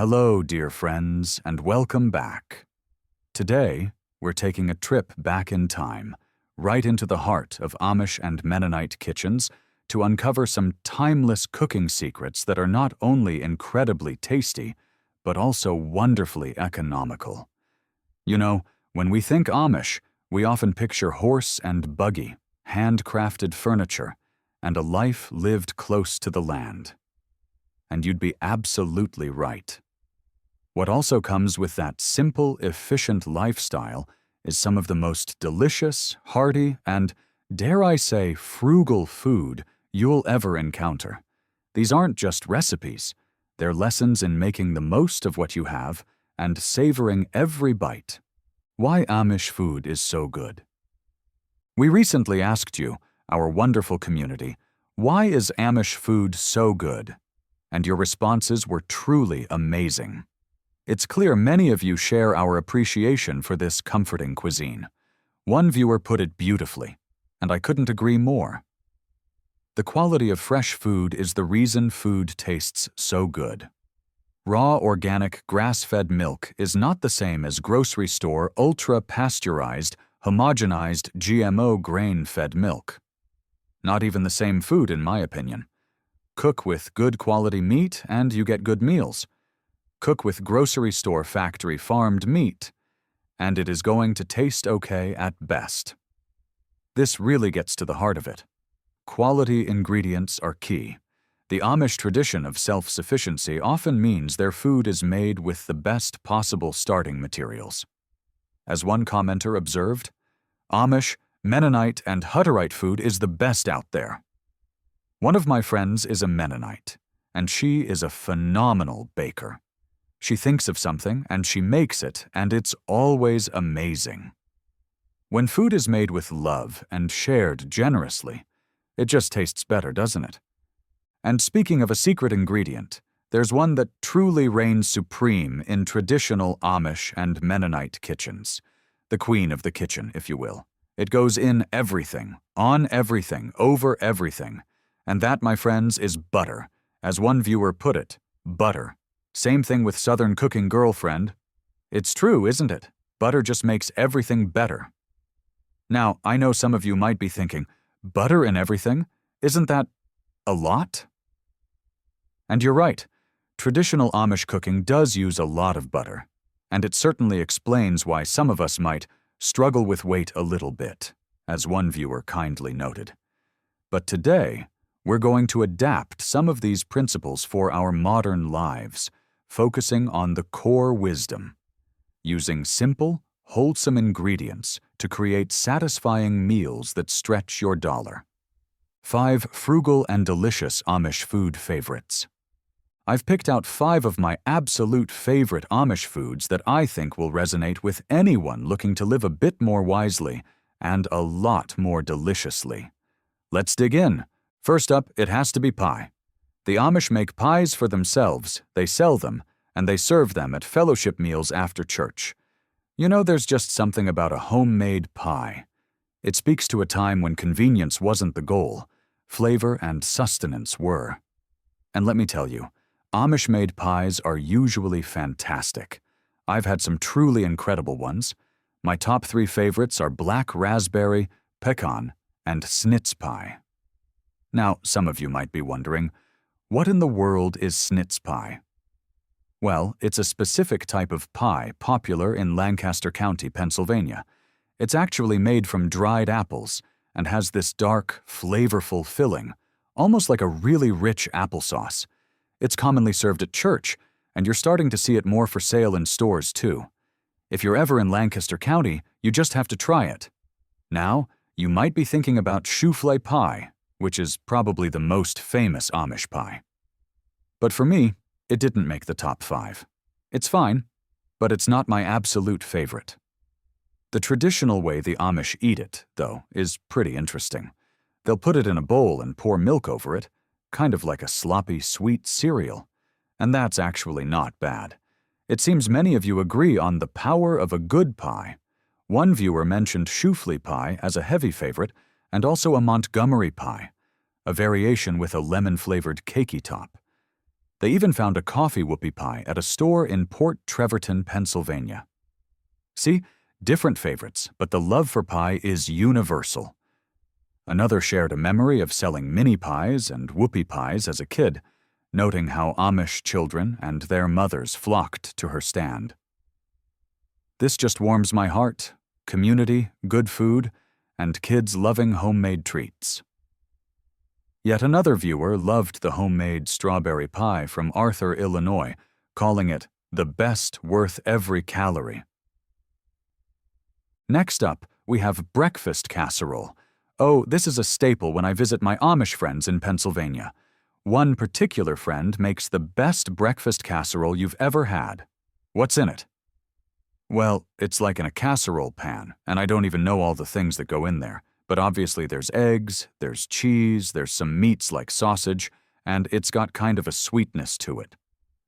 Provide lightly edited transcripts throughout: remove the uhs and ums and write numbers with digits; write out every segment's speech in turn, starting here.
Hello, dear friends, and welcome back. Today, we're taking a trip back in time, right into the heart of Amish and Mennonite kitchens to uncover some timeless cooking secrets that are not only incredibly tasty, but also wonderfully economical. You know, when we think Amish, we often picture horse and buggy, handcrafted furniture, and a life lived close to the land. And you'd be absolutely right. What also comes with that simple, efficient lifestyle is some of the most delicious, hearty, and, dare I say, frugal food you'll ever encounter. These aren't just recipes. They're lessons in making the most of what you have and savoring every bite. Why Amish food is so good. We recently asked you, our wonderful community, why is Amish food so good? And your responses were truly amazing. It's clear many of you share our appreciation for this comforting cuisine. One viewer put it beautifully, and I couldn't agree more. The quality of fresh food is the reason food tastes so good. Raw, organic, grass-fed milk is not the same as grocery store, ultra-pasteurized, homogenized, GMO grain-fed milk. Not even the same food, in my opinion. Cook with good quality meat and you get good meals. Cook with grocery store factory farmed meat, and it is going to taste okay at best. This really gets to the heart of it. Quality ingredients are key. The Amish tradition of self-sufficiency often means their food is made with the best possible starting materials. As one commenter observed, Amish, Mennonite, and Hutterite food is the best out there. One of my friends is a Mennonite, and she is a phenomenal baker. She thinks of something and she makes it, and it's always amazing. When food is made with love and shared generously, it just tastes better, doesn't it? And speaking of a secret ingredient, there's one that truly reigns supreme in traditional Amish and Mennonite kitchens. The queen of the kitchen, if you will. It goes in everything, on everything, over everything. And that, my friends, is butter. As one viewer put it, butter. Same thing with Southern cooking girlfriend. It's true, isn't it? Butter just makes everything better. Now, I know some of you might be thinking, butter in everything? Isn't that a lot? And you're right. Traditional Amish cooking does use a lot of butter, and it certainly explains why some of us might struggle with weight a little bit, as one viewer kindly noted. But today, we're going to adapt some of these principles for our modern lives, focusing on the core wisdom, using simple, wholesome ingredients to create satisfying meals that stretch your dollar. 5 frugal and delicious Amish food favorites. I've picked out 5 of my absolute favorite Amish foods that I think will resonate with anyone looking to live a bit more wisely and a lot more deliciously. Let's dig in. First up, it has to be pie. The Amish make pies for themselves, they sell them, and they serve them at fellowship meals after church. You know, there's just something about a homemade pie. It speaks to a time when convenience wasn't the goal, flavor and sustenance were. And let me tell you, Amish-made pies are usually fantastic. I've had some truly incredible ones. My top 3 favorites are black raspberry, pecan, and snitz pie. Now, some of you might be wondering, what in the world is snitz pie? Well, it's a specific type of pie popular in Lancaster County, Pennsylvania. It's actually made from dried apples and has this dark, flavorful filling, almost like a really rich applesauce. It's commonly served at church, and you're starting to see it more for sale in stores too. If you're ever in Lancaster County, you just have to try it. Now, you might be thinking about choufle pie, which is probably the most famous Amish pie. But for me, it didn't make the top 5. It's fine, but it's not my absolute favorite. The traditional way the Amish eat it, though, is pretty interesting. They'll put it in a bowl and pour milk over it, kind of like a sloppy, sweet cereal. And that's actually not bad. It seems many of you agree on the power of a good pie. One viewer mentioned choufle pie as a heavy favorite, and also a Montgomery pie, a variation with a lemon-flavored cakey top. They even found a coffee whoopie pie at a store in Port Trevorton, Pennsylvania. See, different favorites, but the love for pie is universal. Another shared a memory of selling mini pies and whoopie pies as a kid, noting how Amish children and their mothers flocked to her stand. This just warms my heart. Community, good food, and kids loving homemade treats. Yet another viewer loved the homemade strawberry pie from Arthur, Illinois, calling it the best worth every calorie. Next up, we have breakfast casserole. Oh, this is a staple when I visit my Amish friends in Pennsylvania. One particular friend makes the best breakfast casserole you've ever had. What's in it? Well, it's like in a casserole pan, and I don't even know all the things that go in there. But obviously there's eggs, there's cheese, there's some meats like sausage, and it's got kind of a sweetness to it.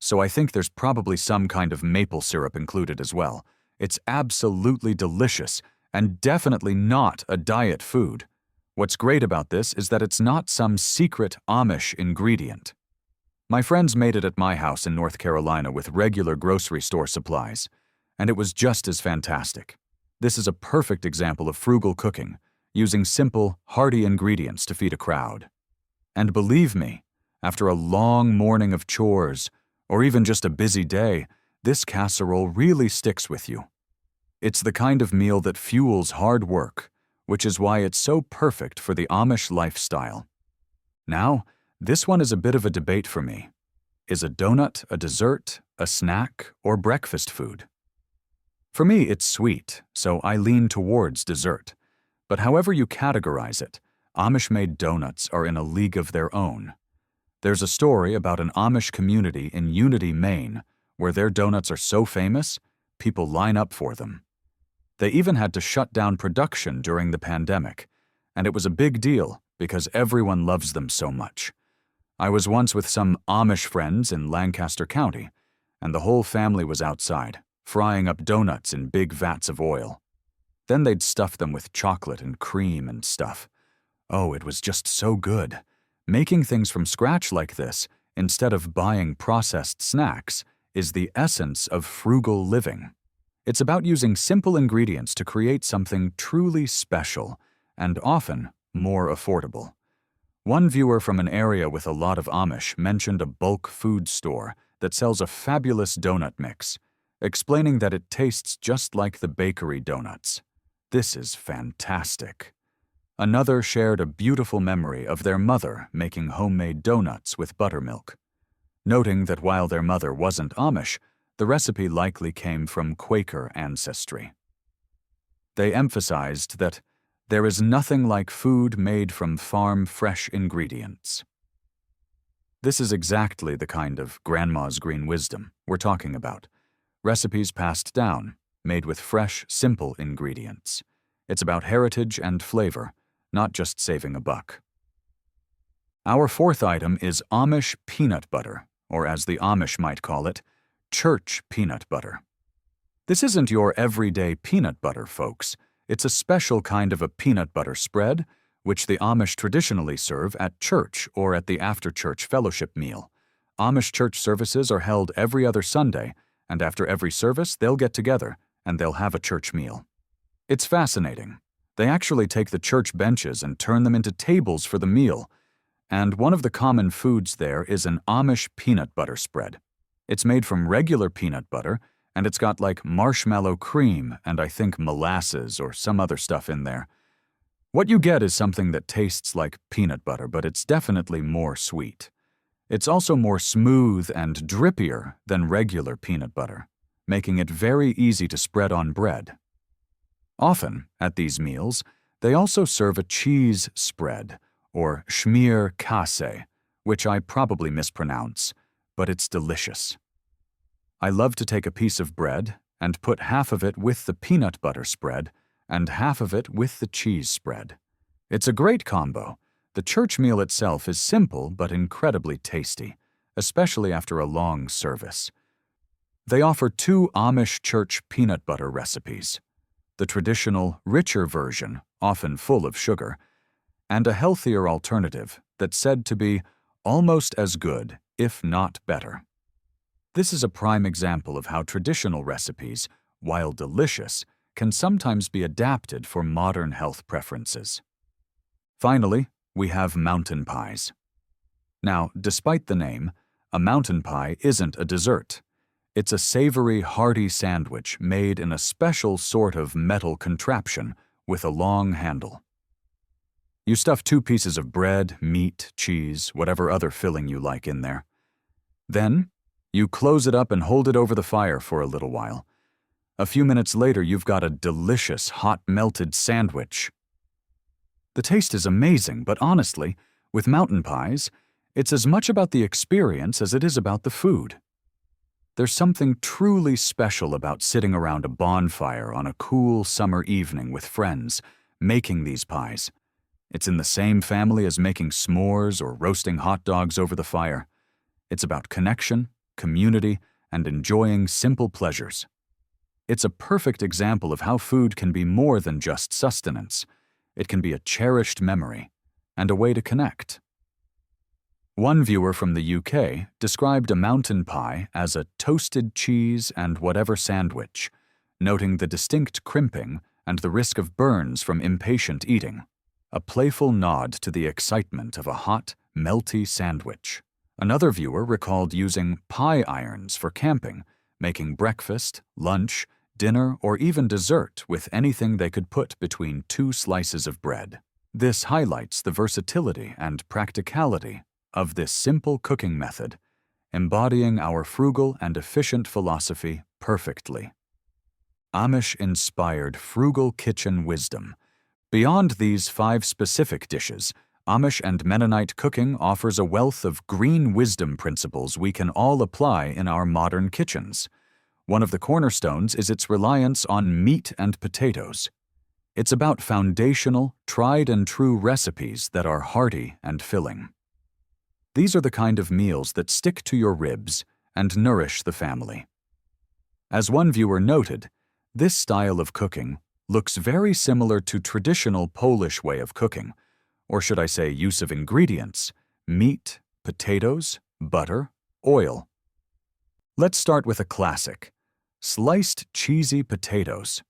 So I think there's probably some kind of maple syrup included as well. It's absolutely delicious, and definitely not a diet food. What's great about this is that it's not some secret Amish ingredient. My friends made it at my house in North Carolina with regular grocery store supplies, and it was just as fantastic. This is a perfect example of frugal cooking, using simple, hearty ingredients to feed a crowd. And believe me, after a long morning of chores, or even just a busy day, this casserole really sticks with you. It's the kind of meal that fuels hard work, which is why it's so perfect for the Amish lifestyle. Now, this one is a bit of a debate for me. Is a donut a dessert, a snack, or breakfast food? For me, it's sweet, so I lean towards dessert. But however you categorize it, Amish-made donuts are in a league of their own. There's a story about an Amish community in Unity, Maine, where their donuts are so famous, people line up for them. They even had to shut down production during the pandemic, and it was a big deal because everyone loves them so much. I was once with some Amish friends in Lancaster County, and the whole family was outside, frying up donuts in big vats of oil. Then they'd stuff them with chocolate and cream and stuff. Oh, it was just so good. Making things from scratch like this, instead of buying processed snacks, is the essence of frugal living. It's about using simple ingredients to create something truly special, and often more affordable. One viewer from an area with a lot of Amish mentioned a bulk food store that sells a fabulous donut mix, explaining that it tastes just like the bakery donuts. This is fantastic. Another shared a beautiful memory of their mother making homemade donuts with buttermilk, noting that while their mother wasn't Amish, the recipe likely came from Quaker ancestry. They emphasized that there is nothing like food made from farm-fresh ingredients. This is exactly the kind of grandma's green wisdom we're talking about. Recipes passed down, made with fresh, simple ingredients. It's about heritage and flavor, not just saving a buck. Our fourth item is Amish peanut butter, or as the Amish might call it, church peanut butter. This isn't your everyday peanut butter, folks. It's a special kind of a peanut butter spread, which the Amish traditionally serve at church or at the after-church fellowship meal. Amish church services are held every other Sunday, and after every service, they'll get together and they'll have a church meal. It's fascinating. They actually take the church benches and turn them into tables for the meal, and one of the common foods there is an Amish peanut butter spread. It's made from regular peanut butter, and it's got like marshmallow cream and I think molasses or some other stuff in there. What you get is something that tastes like peanut butter, but it's definitely more sweet. It's also more smooth and drippier than regular peanut butter, making it very easy to spread on bread. Often, at these meals, they also serve a cheese spread, or schmier kasse, which I probably mispronounce, but it's delicious. I love to take a piece of bread and put half of it with the peanut butter spread and half of it with the cheese spread. It's a great combo. The church meal itself is simple but incredibly tasty, especially after a long service. They offer 2 Amish church peanut butter recipes: the traditional, richer version, often full of sugar, and a healthier alternative that's said to be almost as good, if not better. This is a prime example of how traditional recipes, while delicious, can sometimes be adapted for modern health preferences. Finally, we have mountain pies. Now, despite the name, a mountain pie isn't a dessert. It's a savory, hearty sandwich made in a special sort of metal contraption with a long handle. You stuff 2 pieces of bread, meat, cheese, whatever other filling you like in there. Then, you close it up and hold it over the fire for a little while. A few minutes later, you've got a delicious, hot, melted sandwich. The taste is amazing, but honestly, with mountain pies, it's as much about the experience as it is about the food. There's something truly special about sitting around a bonfire on a cool summer evening with friends, making these pies. It's in the same family as making s'mores or roasting hot dogs over the fire. It's about connection, community, and enjoying simple pleasures. It's a perfect example of how food can be more than just sustenance. It can be a cherished memory and a way to connect. One viewer from the UK described a mountain pie as a toasted cheese and whatever sandwich, noting the distinct crimping and the risk of burns from impatient eating, a playful nod to the excitement of a hot, melty sandwich. Another viewer recalled using pie irons for camping, making breakfast, lunch, dinner, or even dessert with anything they could put between 2 slices of bread. This highlights the versatility and practicality of this simple cooking method, embodying our frugal and efficient philosophy perfectly. Amish-inspired frugal kitchen wisdom. Beyond these 5 specific dishes, Amish and Mennonite cooking offers a wealth of green wisdom principles we can all apply in our modern kitchens. One of the cornerstones is its reliance on meat and potatoes. It's about foundational, tried-and-true recipes that are hearty and filling. These are the kind of meals that stick to your ribs and nourish the family. As one viewer noted, this style of cooking looks very similar to traditional Polish way of cooking, or should I say use of ingredients, meat, potatoes, butter, oil. Let's start with a classic, sliced cheesy potatoes.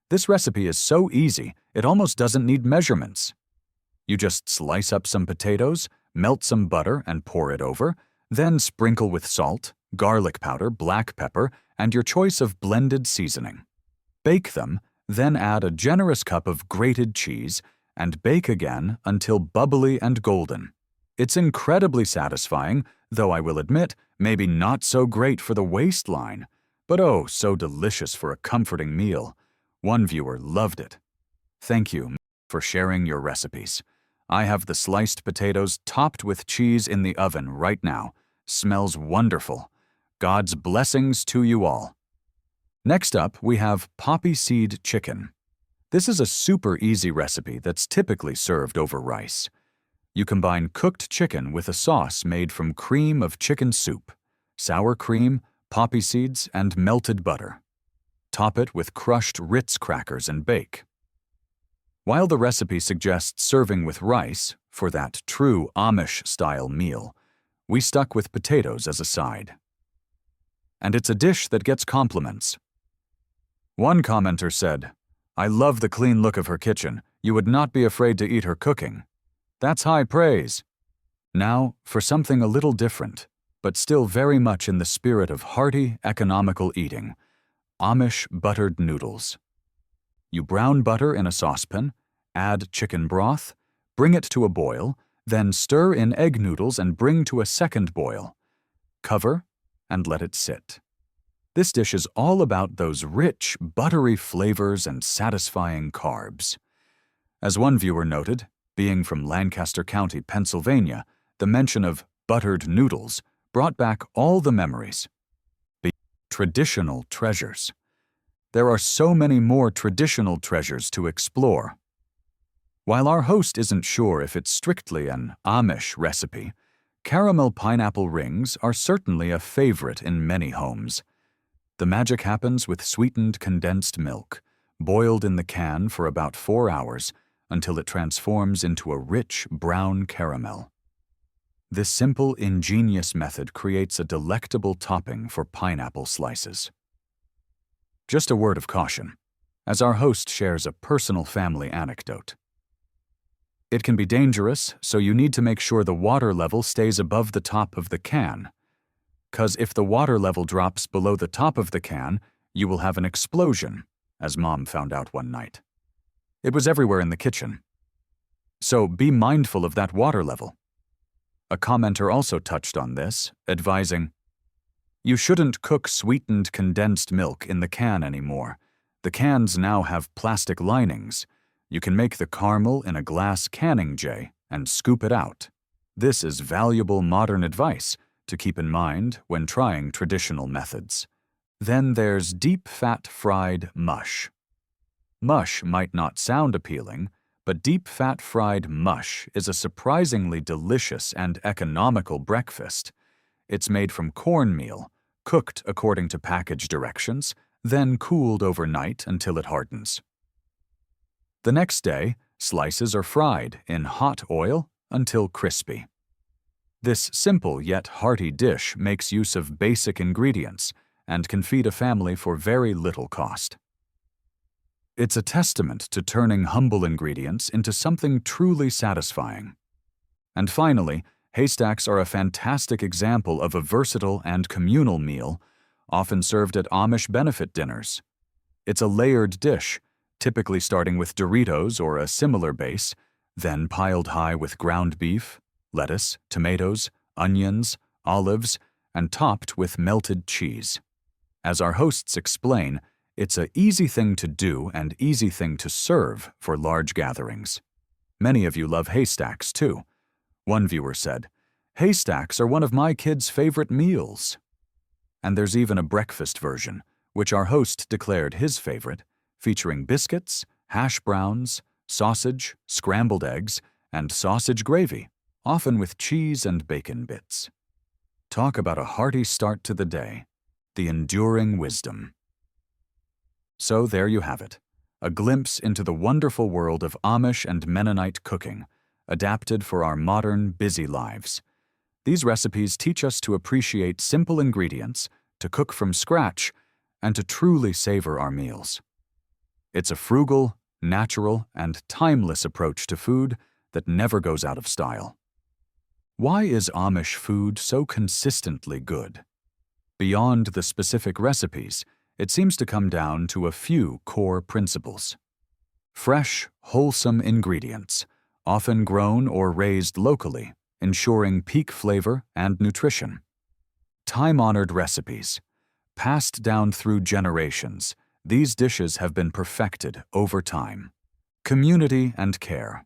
This recipe is so easy, it almost doesn't need measurements. You just slice up some potatoes, melt some butter and pour it over, then sprinkle with salt, garlic powder, black pepper, and your choice of blended seasoning. Bake them, then add a generous cup of grated cheese, and bake again until bubbly and golden. It's incredibly satisfying, though I will admit, maybe not so great for the waistline, but oh, so delicious for a comforting meal. One viewer loved it. Thank you for sharing your recipes. I have the sliced potatoes topped with cheese in the oven right now. Smells wonderful. God's blessings to you all. Next up, we have poppy seed chicken. This is a super easy recipe that's typically served over rice. You combine cooked chicken with a sauce made from cream of chicken soup, sour cream, poppy seeds, and melted butter. Top it with crushed Ritz crackers and bake. While the recipe suggests serving with rice, for that true Amish-style meal, we stuck with potatoes as a side. And it's a dish that gets compliments. One commenter said, "I love the clean look of her kitchen. You would not be afraid to eat her cooking." That's high praise. Now, for something a little different, but still very much in the spirit of hearty, economical eating, Amish buttered noodles. You brown butter in a saucepan, add chicken broth, bring it to a boil, then stir in egg noodles and bring to a second boil. Cover and let it sit. This dish is all about those rich, buttery flavors and satisfying carbs. As one viewer noted, being from Lancaster County, Pennsylvania, the mention of buttered noodles brought back all the memories. Traditional treasures. There are so many more traditional treasures to explore. While our host isn't sure if it's strictly an Amish recipe, caramel pineapple rings are certainly a favorite in many homes. The magic happens with sweetened condensed milk, boiled in the can for about 4 hours until it transforms into a rich brown caramel. This simple, ingenious method creates a delectable topping for pineapple slices. Just a word of caution, as our host shares a personal family anecdote. It can be dangerous, so you need to make sure the water level stays above the top of the can. 'Cause if the water level drops below the top of the can, you will have an explosion, as Mom found out one night. It was everywhere in the kitchen. So be mindful of that water level. A commenter also touched on this, advising, "You shouldn't cook sweetened condensed milk in the can anymore. The cans now have plastic linings. You can make the caramel in a glass canning jar and scoop it out." This is valuable modern advice to keep in mind when trying traditional methods. Then there's deep-fat fried mush. Mush might not sound appealing, but deep-fat fried mush is a surprisingly delicious and economical breakfast. It's made from cornmeal, cooked according to package directions, then cooled overnight until it hardens. The next day, slices are fried in hot oil until crispy. This simple yet hearty dish makes use of basic ingredients and can feed a family for very little cost. It's a testament to turning humble ingredients into something truly satisfying. And finally, haystacks are a fantastic example of a versatile and communal meal, often served at Amish benefit dinners. It's a layered dish, typically starting with Doritos or a similar base, then piled high with ground beef, lettuce, tomatoes, onions, olives, and topped with melted cheese. As our hosts explain, it's an easy thing to do and easy thing to serve for large gatherings. Many of you love haystacks, too. One viewer said, "Haystacks are one of my kids' favorite meals." And there's even a breakfast version, which our host declared his favorite, featuring biscuits, hash browns, sausage, scrambled eggs, and sausage gravy, often with cheese and bacon bits. Talk about a hearty start to the day, the enduring wisdom. So there you have it, a glimpse into the wonderful world of Amish and Mennonite cooking, adapted for our modern, busy lives. These recipes teach us to appreciate simple ingredients, to cook from scratch, and to truly savor our meals. It's a frugal, natural, and timeless approach to food that never goes out of style. Why is Amish food so consistently good? Beyond the specific recipes, it seems to come down to a few core principles. Fresh, wholesome ingredients, often grown or raised locally, ensuring peak flavor and nutrition. Time-honored recipes, passed down through generations, these dishes have been perfected over time. Community and care.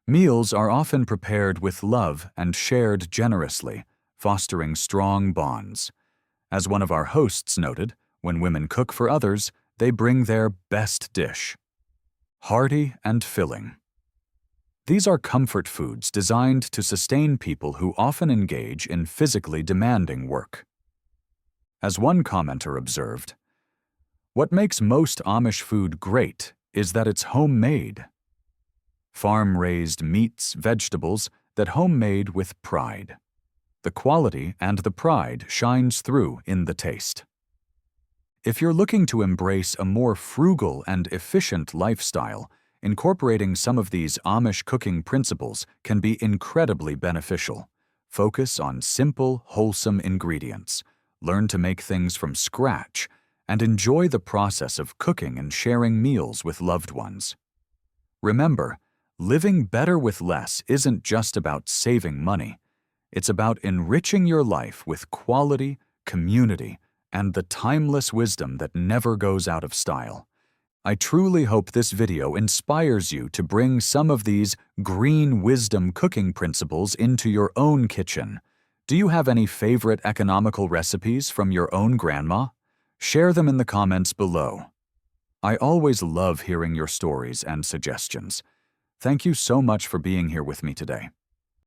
Meals are often prepared with love and shared generously, fostering strong bonds. As one of our hosts noted, when women cook for others, they bring their best dish. Hearty and filling. These are comfort foods designed to sustain people who often engage in physically demanding work. As one commenter observed, "What makes most Amish food great is that it's homemade. Farm-raised meats, vegetables that homemade with pride. The quality and the pride shines through in the taste." If you're looking to embrace a more frugal and efficient lifestyle, incorporating some of these Amish cooking principles can be incredibly beneficial. Focus on simple, wholesome ingredients, learn to make things from scratch, and enjoy the process of cooking and sharing meals with loved ones. Remember, living better with less isn't just about saving money. It's about enriching your life with quality, community, and the timeless wisdom that never goes out of style. I truly hope this video inspires you to bring some of these green wisdom cooking principles into your own kitchen. Do you have any favorite economical recipes from your own grandma? Share them in the comments below. I always love hearing your stories and suggestions. Thank you so much for being here with me today.